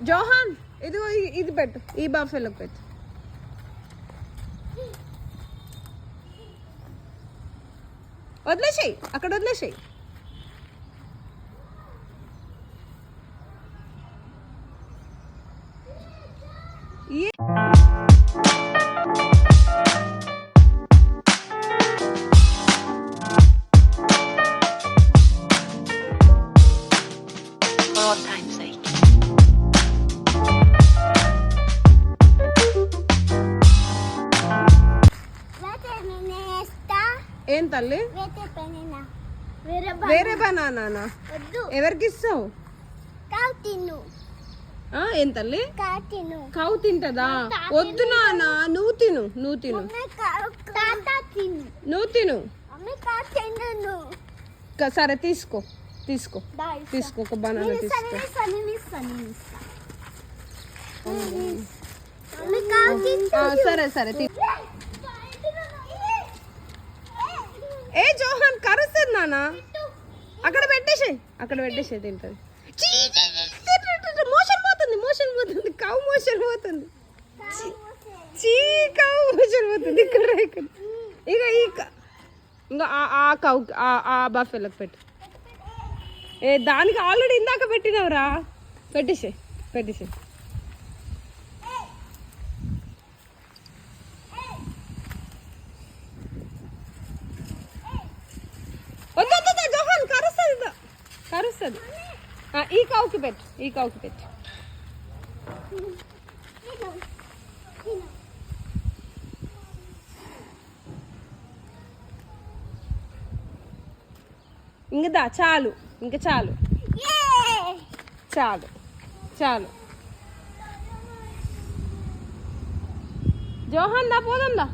జోహాన్ ఇదిగో ఇది పెట్టు, ఈ బఫెలోకి పెట్టు. వదిలేసేయి, అక్కడ వదిలేసేయి. ఏం తల్లి? వేరే బనానా ఎవరికి ఇస్తావు? ఏం తల్లి? కావు తింటదా? వద్దు నాన్న, నువ్వు తిను, నువ్వు తిను, నువ్వు తిను. సరే తీసుకో, తీసుకో, తీసుకో, ఒక బనానా తీసుకో. సరే సరే. ఏ జోహాన్ కరుస్తుంది నాన్న, అక్కడ పెట్టేసే, అక్కడ పెట్టేసే, తింటది. మోషన్ పోతుంది, మోషన్ పోతుంది, కావు మోషన్ పోతుంది, కావు మోషన్ పోతుంది. ఇక్కడ ఇక్కడ ఇక ఇంకా ఆ కావు ఆ బఫెలోకి పెట్టు. దానికి ఆల్రెడీ ఇందాక పెట్టినవరా, పెట్టేసే, పెట్టేసే. జోహాన్ కరుస్తుంది, కరుస్తుంది. ఈ కావుకి పెట్టు, ఈ కావుకి పెట్టు. ఇంకదా చాలు, ఇంకా చాలు, చాలు, చాలు. జోహాన్ దా పోదాం దా.